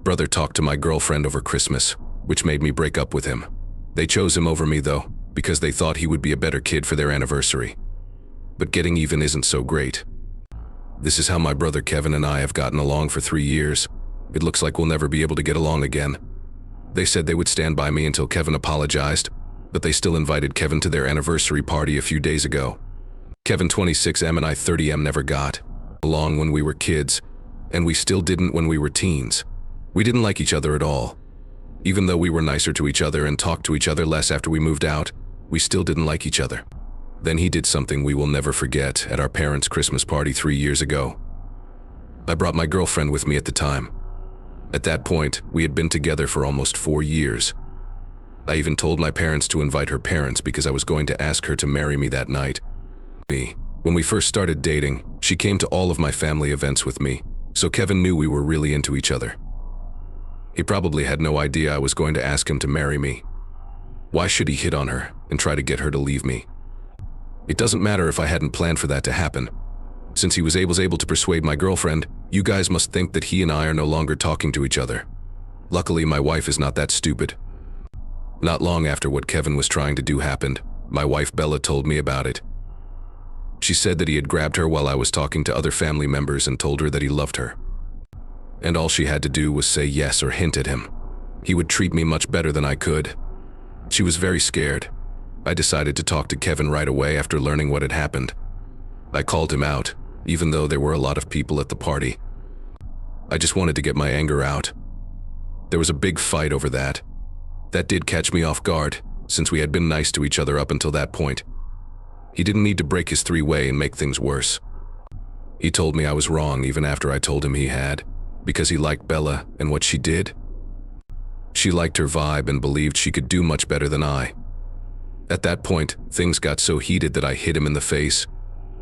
brother talked to my girlfriend over Christmas, which made me break up with him. They chose him over me though, because they thought he would be a better kid for their anniversary. But getting even isn't so great. This is how my brother Kevin and I have gotten along for 3 years. It looks like we'll never be able to get along again. They said they would stand by me until Kevin apologized, but they still invited Kevin to their anniversary party a few days ago. Kevin 26M and I 30M never got along when we were kids, and we still didn't when we were teens. We didn't like each other at all. Even though we were nicer to each other and talked to each other less after we moved out, we still didn't like each other. Then he did something we will never forget at our parents' Christmas party 3 years ago. I brought my girlfriend with me at the time. At that point, we had been together for almost 4 years. I even told my parents to invite her parents because I was going to ask her to marry me that night. When we first started dating, she came to all of my family events with me, so Kevin knew we were really into each other. He probably had no idea I was going to ask him to marry me. Why should he hit on her and try to get her to leave me? It doesn't matter if I hadn't planned for that to happen. Since he was able to persuade my girlfriend, you guys must think that he and I are no longer talking to each other. Luckily, my wife is not that stupid. Not long after what Kevin was trying to do happened, my wife Bella told me about it. She said that he had grabbed her while I was talking to other family members and told her that he loved her. And all she had to do was say yes or hint at him. He would treat me much better than I could. She was very scared. I decided to talk to Kevin right away after learning what had happened. I called him out, even though there were a lot of people at the party. I just wanted to get my anger out. There was a big fight over that. That did catch me off guard, since we had been nice to each other up until that point. He didn't need to break his three-way and make things worse. He told me I was wrong even after I told him he had, because he liked Bella and what she did. She liked her vibe and believed she could do much better than I. At that point, things got so heated that I hit him in the face.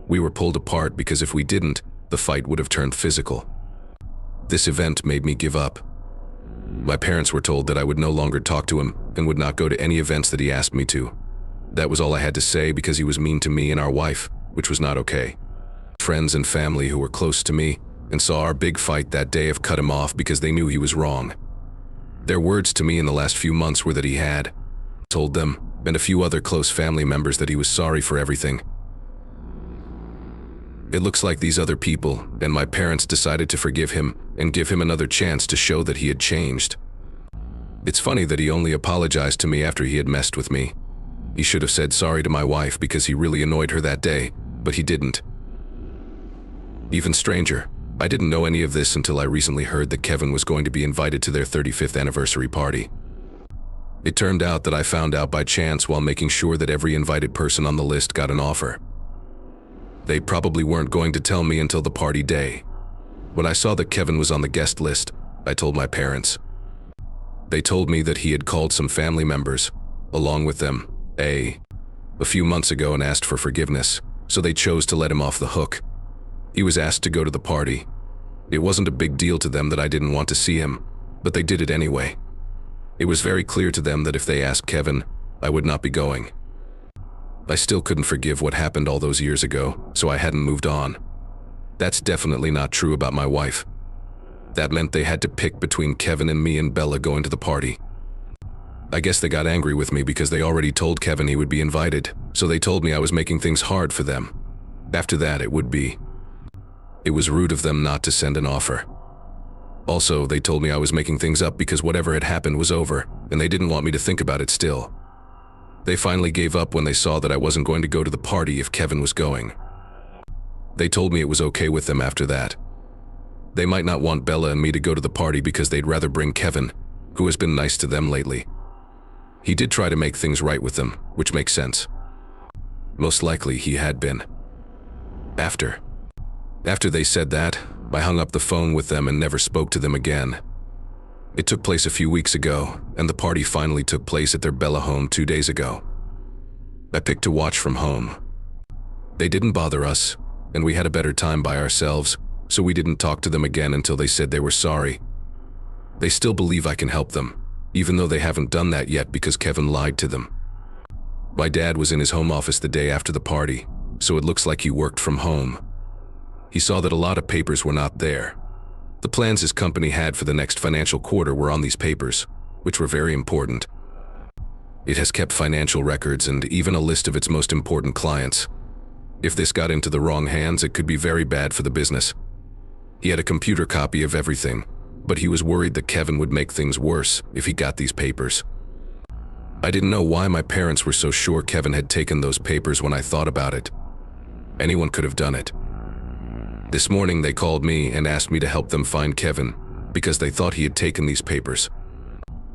We were pulled apart because if we didn't, the fight would have turned physical. This event made me give up. My parents were told that I would no longer talk to him and would not go to any events that he asked me to. That was all I had to say because he was mean to me and our wife, which was not okay. Friends and family who were close to me and saw our big fight that day have cut him off because they knew he was wrong. Their words to me in the last few months were that he had told them and a few other close family members that he was sorry for everything. It looks like these other people and my parents decided to forgive him and give him another chance to show that he had changed. It's funny that he only apologized to me after he had messed with me. He should have said sorry to my wife because he really annoyed her that day, but he didn't. Even stranger, I didn't know any of this until I recently heard that Kevin was going to be invited to their 35th anniversary party. It turned out that I found out by chance while making sure that every invited person on the list got an offer. They probably weren't going to tell me until the party day. When I saw that Kevin was on the guest list, I told my parents. They told me that he had called some family members, along with them, a few months ago and asked for forgiveness, so they chose to let him off the hook. He was asked to go to the party. It wasn't a big deal to them that I didn't want to see him, but they did it anyway. It was very clear to them that if they asked Kevin, I would not be going. I still couldn't forgive what happened all those years ago, so I hadn't moved on. That's definitely not true about my wife. That meant they had to pick between Kevin and me and Bella going to the party. I guess they got angry with me because they already told Kevin he would be invited, so they told me I was making things hard for them. After that, it would be. It was rude of them not to send an offer. Also, they told me I was making things up because whatever had happened was over, and they didn't want me to think about it still. They finally gave up when they saw that I wasn't going to go to the party if Kevin was going. They told me it was okay with them after that. They might not want Bella and me to go to the party because they'd rather bring Kevin, who has been nice to them lately. He did try to make things right with them, which makes sense. Most likely he had been. After they said that, I hung up the phone with them and never spoke to them again. It took place a few weeks ago, and the party finally took place at their Bella home 2 days ago. I picked to watch from home. They didn't bother us, and we had a better time by ourselves, so we didn't talk to them again until they said they were sorry. They still believe I can help them, even though they haven't done that yet because Kevin lied to them. My dad was in his home office the day after the party, so it looks like he worked from home. He saw that a lot of papers were not there. The plans his company had for the next financial quarter were on these papers, which were very important. It has kept financial records and even a list of its most important clients. If this got into the wrong hands, it could be very bad for the business. He had a computer copy of everything, but he was worried that Kevin would make things worse if he got these papers. I didn't know why my parents were so sure Kevin had taken those papers when I thought about it. Anyone could have done it. This morning they called me and asked me to help them find Kevin because they thought he had taken these papers.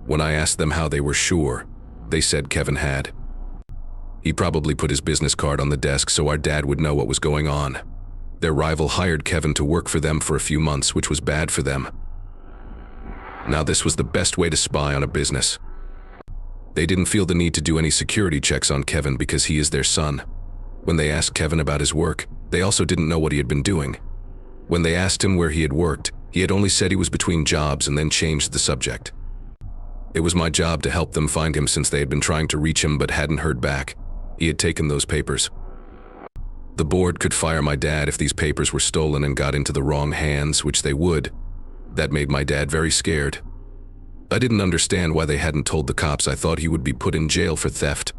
When I asked them how they were sure, they said Kevin had. He probably put his business card on the desk so our dad would know what was going on. Their rival hired Kevin to work for them for a few months, which was bad for them. Now this was the best way to spy on a business. They didn't feel the need to do any security checks on Kevin because he is their son. When they asked Kevin about his work, they also didn't know what he had been doing. When they asked him where he had worked, he had only said he was between jobs and then changed the subject. It was my job to help them find him since they had been trying to reach him but hadn't heard back. He had taken those papers. The board could fire my dad if these papers were stolen and got into the wrong hands, which they would. That made my dad very scared. I didn't understand why they hadn't told the cops. I thought he would be put in jail for theft.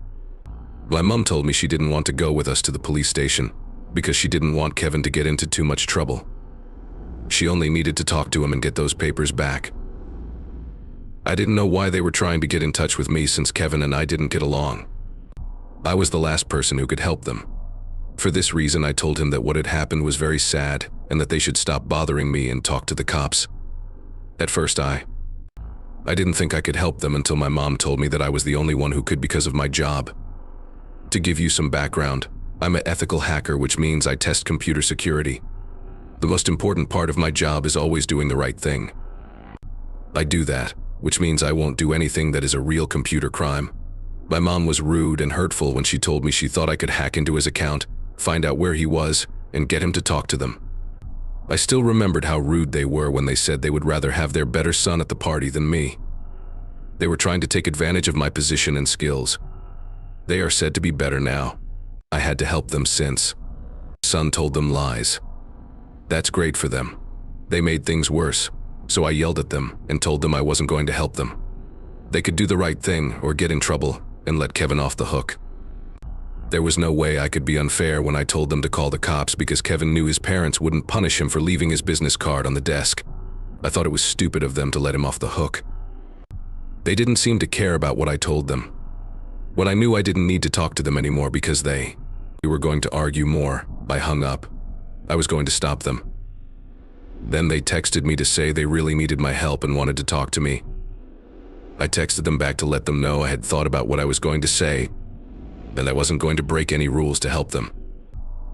My mom told me she didn't want to go with us to the police station because she didn't want Kevin to get into too much trouble. She only needed to talk to him and get those papers back. I didn't know why they were trying to get in touch with me since Kevin and I didn't get along. I was the last person who could help them. For this reason, I told him that what had happened was very sad and that they should stop bothering me and talk to the cops. At first, I didn't think I could help them until my mom told me that I was the only one who could because of my job. To give you some background, I'm an ethical hacker, which means I test computer security. The most important part of my job is always doing the right thing. I do that, which means I won't do anything that is a real computer crime. My mom was rude and hurtful when she told me she thought I could hack into his account, find out where he was, and get him to talk to them. I still remembered how rude they were when they said they would rather have their better son at the party than me. They were trying to take advantage of my position and skills. They are said to be better now. I had to help them since. Son told them lies. That's great for them. They made things worse, so I yelled at them and told them I wasn't going to help them. They could do the right thing or get in trouble and let Kevin off the hook. There was no way I could be unfair when I told them to call the cops because Kevin knew his parents wouldn't punish him for leaving his business card on the desk. I thought it was stupid of them to let him off the hook. They didn't seem to care about what I told them. When I knew I didn't need to talk to them anymore because we were going to argue more, I hung up. I was going to stop them. Then they texted me to say they really needed my help and wanted to talk to me. I texted them back to let them know I had thought about what I was going to say, and I wasn't going to break any rules to help them.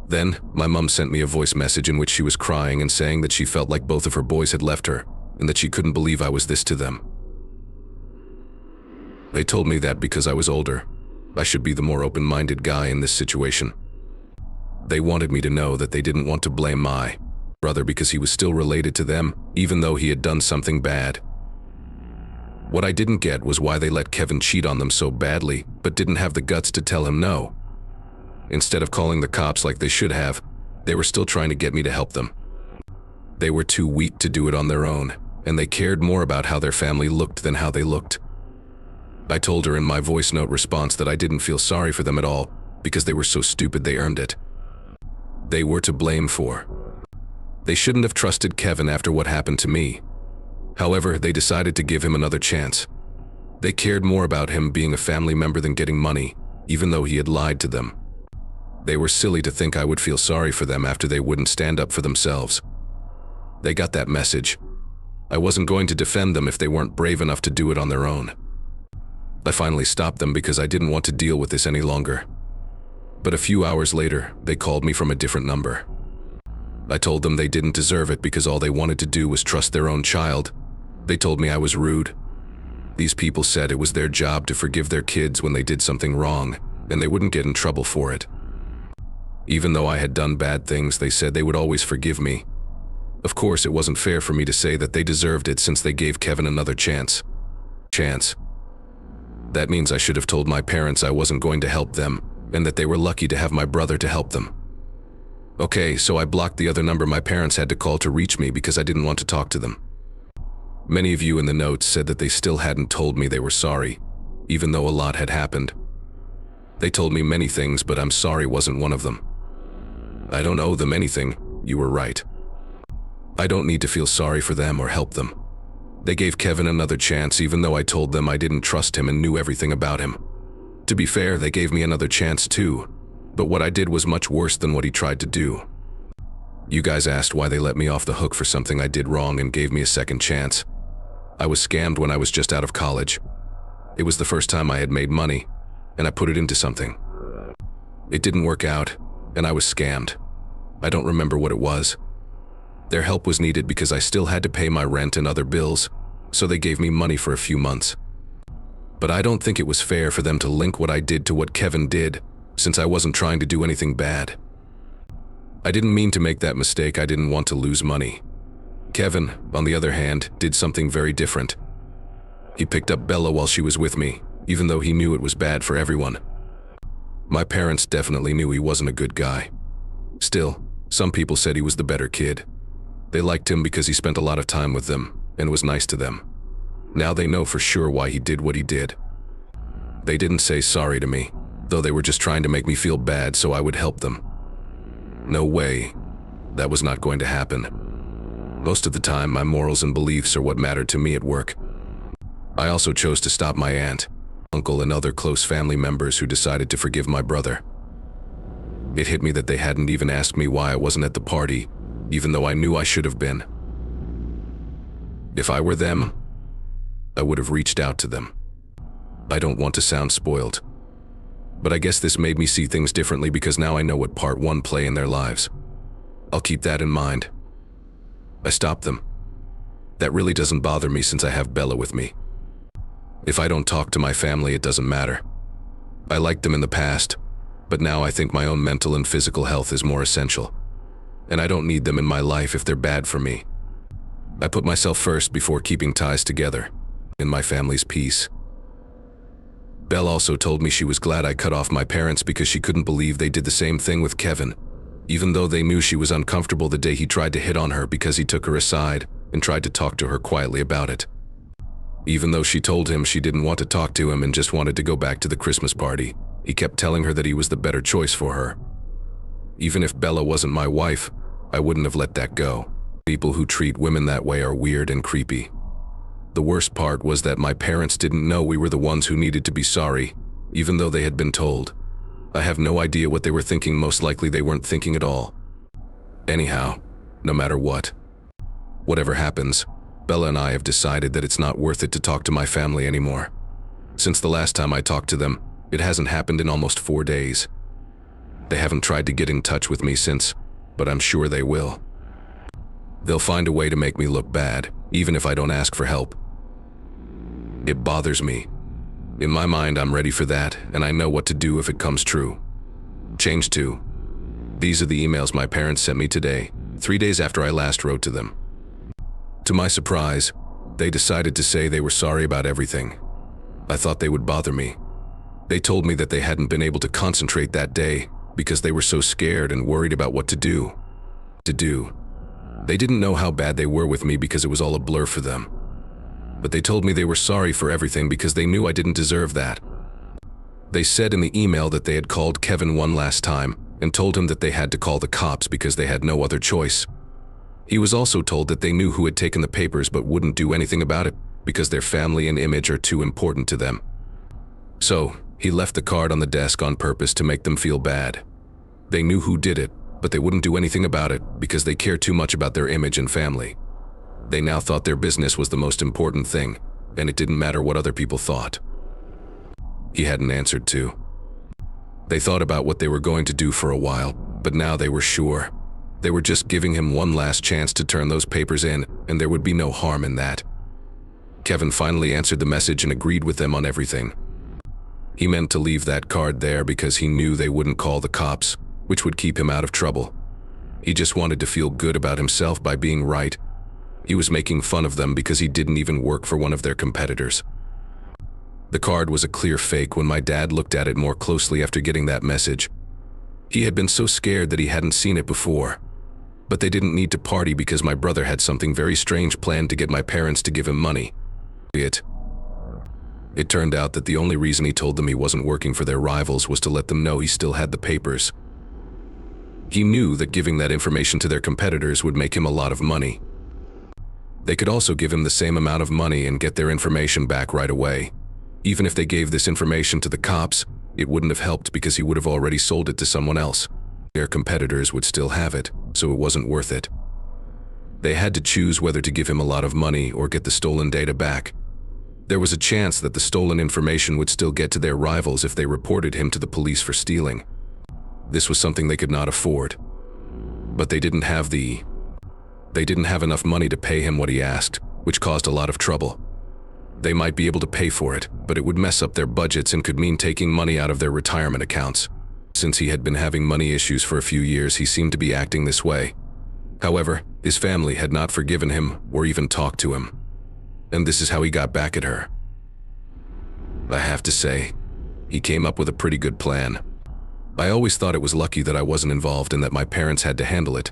Then, my mom sent me a voice message in which she was crying and saying that she felt like both of her boys had left her, and that she couldn't believe I was this to them. They told me that because I was older, I should be the more open-minded guy in this situation. They wanted me to know that they didn't want to blame my brother because he was still related to them, even though he had done something bad. What I didn't get was why they let Kevin cheat on them so badly, but didn't have the guts to tell him no. Instead of calling the cops like they should have, they were still trying to get me to help them. They were too weak to do it on their own, and they cared more about how their family looked than how they looked. I told her in my voice note response that I didn't feel sorry for them at all because they were so stupid they earned it. They were to blame for. They shouldn't have trusted Kevin after what happened to me. However, they decided to give him another chance. They cared more about him being a family member than getting money, even though he had lied to them. They were silly to think I would feel sorry for them after they wouldn't stand up for themselves. They got that message. I wasn't going to defend them if they weren't brave enough to do it on their own. I finally stopped them because I didn't want to deal with this any longer. But a few hours later, they called me from a different number. I told them they didn't deserve it because all they wanted to do was trust their own child. They told me I was rude. These people said it was their job to forgive their kids when they did something wrong, and they wouldn't get in trouble for it. Even though I had done bad things, they said they would always forgive me. Of course, it wasn't fair for me to say that they deserved it since they gave Kevin another chance. That means I should have told my parents I wasn't going to help them, and that they were lucky to have my brother to help them. Okay, so I blocked the other number my parents had to call to reach me because I didn't want to talk to them. Many of you in the notes said that they still hadn't told me they were sorry, even though a lot had happened. They told me many things, but I'm sorry wasn't one of them. I don't owe them anything, you were right. I don't need to feel sorry for them or help them. They gave Kevin another chance even though I told them I didn't trust him and knew everything about him. To be fair, they gave me another chance too, but what I did was much worse than what he tried to do. You guys asked why they let me off the hook for something I did wrong and gave me a second chance. I was scammed when I was just out of college. It was the first time I had made money, and I put it into something. It didn't work out, and I was scammed. I don't remember what it was. Their help was needed because I still had to pay my rent and other bills, so they gave me money for a few months. But I don't think it was fair for them to link what I did to what Kevin did, since I wasn't trying to do anything bad. I didn't mean to make that mistake. I didn't want to lose money. Kevin, on the other hand, did something very different. He picked up Bella while she was with me, even though he knew it was bad for everyone. My parents definitely knew he wasn't a good guy. Still, some people said he was the better kid. They liked him because he spent a lot of time with them and was nice to them. Now they know for sure why he did what he did. They didn't say sorry to me, though they were just trying to make me feel bad so I would help them. No way. That was not going to happen. Most of the time, my morals and beliefs are what mattered to me at work. I also chose to stop my aunt, uncle, and other close family members who decided to forgive my brother. It hit me that they hadn't even asked me why I wasn't at the party, even though I knew I should have been. If I were them, I would have reached out to them. I don't want to sound spoiled, but I guess this made me see things differently because now I know what part one play in their lives. I'll keep that in mind. I stopped them. That really doesn't bother me since I have Bella with me. If I don't talk to my family, it doesn't matter. I liked them in the past, but now I think my own mental and physical health is more essential. And I don't need them in my life if they're bad for me. I put myself first before keeping ties together, and my family's peace. Belle also told me she was glad I cut off my parents because she couldn't believe they did the same thing with Kevin, even though they knew she was uncomfortable the day he tried to hit on her because he took her aside and tried to talk to her quietly about it. Even though she told him she didn't want to talk to him and just wanted to go back to the Christmas party, he kept telling her that he was the better choice for her. Even if Bella wasn't my wife, I wouldn't have let that go. People who treat women that way are weird and creepy. The worst part was that my parents didn't know we were the ones who needed to be sorry, even though they had been told. I have no idea what they were thinking. Most likely they weren't thinking at all. Anyhow, no matter what, whatever happens, Bella and I have decided that it's not worth it to talk to my family anymore. Since the last time I talked to them, it hasn't happened in almost 4 days. They haven't tried to get in touch with me since, but I'm sure they will. They'll find a way to make me look bad, even if I don't ask for help. It bothers me. In my mind, I'm ready for that, and I know what to do if it comes true. Change 2. These are the emails my parents sent me today, 3 days after I last wrote to them. To my surprise, they decided to say they were sorry about everything. I thought they would bother me. They told me that they hadn't been able to concentrate that day because they were so scared and worried about what to do. They didn't know how bad they were with me because it was all a blur for them. But they told me they were sorry for everything because they knew I didn't deserve that. They said in the email that they had called Kevin one last time and told him that they had to call the cops because they had no other choice. He was also told that they knew who had taken the papers but wouldn't do anything about it because their family and image are too important to them. So, he left the card on the desk on purpose to make them feel bad. They knew who did it, but they wouldn't do anything about it because they care too much about their image and family. They now thought their business was the most important thing, and it didn't matter what other people thought. He hadn't answered to. They thought about what they were going to do for a while, but now they were sure. They were just giving him one last chance to turn those papers in, and there would be no harm in that. Kevin finally answered the message and agreed with them on everything. He meant to leave that card there because he knew they wouldn't call the cops, which would keep him out of trouble. He just wanted to feel good about himself by being right. He was making fun of them because he didn't even work for one of their competitors. The card was a clear fake when my dad looked at it more closely after getting that message. He had been so scared that he hadn't seen it before. But they didn't need to party because my brother had something very strange planned to get my parents to give him money. It turned out that the only reason he told them he wasn't working for their rivals was to let them know he still had the papers. He knew that giving that information to their competitors would make him a lot of money. They could also give him the same amount of money and get their information back right away. Even if they gave this information to the cops, it wouldn't have helped because he would have already sold it to someone else. Their competitors would still have it, so it wasn't worth it. They had to choose whether to give him a lot of money or get the stolen data back. There was a chance that the stolen information would still get to their rivals if they reported him to the police for stealing. This was something they could not afford. But they didn't have enough money to pay him what he asked, which caused a lot of trouble. They might be able to pay for it, but it would mess up their budgets and could mean taking money out of their retirement accounts. Since he had been having money issues for a few years, he seemed to be acting this way. However, his family had not forgiven him or even talked to him. And this is how he got back at her. I have to say, he came up with a pretty good plan. I always thought it was lucky that I wasn't involved and that my parents had to handle it.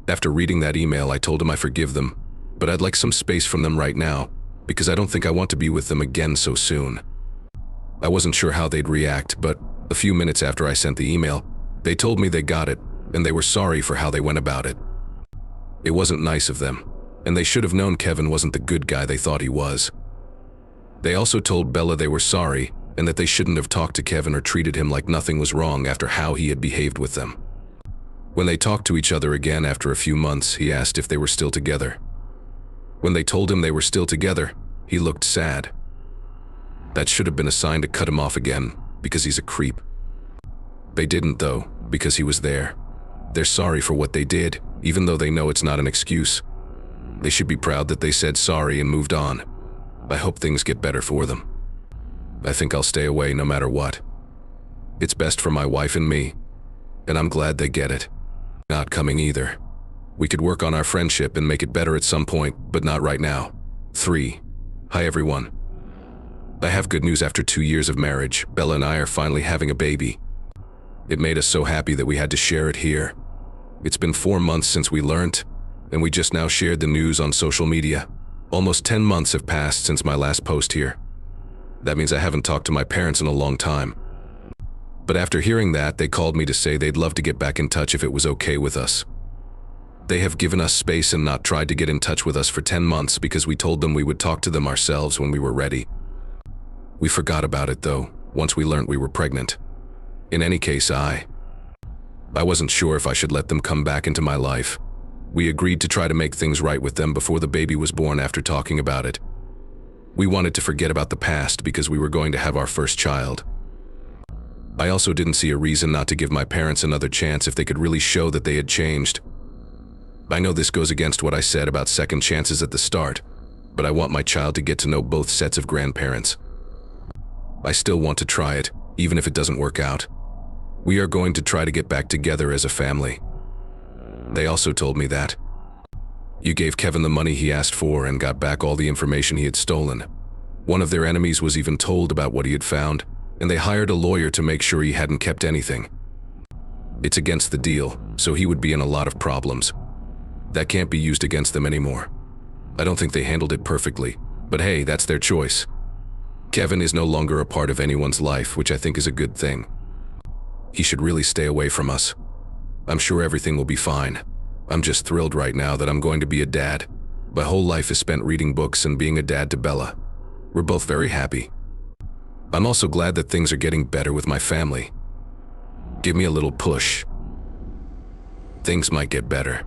After reading that email, I told him I forgive them, but I'd like some space from them right now, because I don't think I want to be with them again so soon. I wasn't sure how they'd react, but a few minutes after I sent the email, they told me they got it, and they were sorry for how they went about it. It wasn't nice of them, and they should have known Kevin wasn't the good guy they thought he was. They also told Bella they were sorry, and that they shouldn't have talked to Kevin or treated him like nothing was wrong after how he had behaved with them. When they talked to each other again after a few months, he asked if they were still together. When they told him they were still together, he looked sad. That should have been a sign to cut him off again, because he's a creep. They didn't though, because he was there. They're sorry for what they did, even though they know it's not an excuse. They should be proud that they said sorry and moved on. I hope things get better for them. I think I'll stay away no matter what. It's best for my wife and me, and I'm glad they get it. Not coming either. We could work on our friendship and make it better at some point, but not right now. 3. Hi everyone. I have good news. After 2 years of marriage, Bella and I are finally having a baby. It made us so happy that we had to share it here. It's been 4 months since we learned, and we just now shared the news on social media. Almost 10 months have passed since my last post here. That means I haven't talked to my parents in a long time. But after hearing that, they called me to say they'd love to get back in touch if it was okay with us. They have given us space and not tried to get in touch with us for 10 months because we told them we would talk to them ourselves when we were ready. We forgot about it though, once we learned we were pregnant. In any case, I wasn't sure if I should let them come back into my life. We agreed to try to make things right with them before the baby was born after talking about it. We wanted to forget about the past because we were going to have our first child. I also didn't see a reason not to give my parents another chance if they could really show that they had changed. I know this goes against what I said about second chances at the start, but I want my child to get to know both sets of grandparents. I still want to try it, even if it doesn't work out. We are going to try to get back together as a family. They also told me that you gave Kevin the money he asked for and got back all the information he had stolen. One of their enemies was even told about what he had found, and they hired a lawyer to make sure he hadn't kept anything. It's against the deal, so he would be in a lot of problems. That can't be used against them anymore. I don't think they handled it perfectly, but hey, that's their choice. Kevin is no longer a part of anyone's life, which I think is a good thing. He should really stay away from us. I'm sure everything will be fine. I'm just thrilled right now that I'm going to be a dad. My whole life is spent reading books and being a dad to Bella. We're both very happy. I'm also glad that things are getting better with my family. Give me a little push. Things might get better.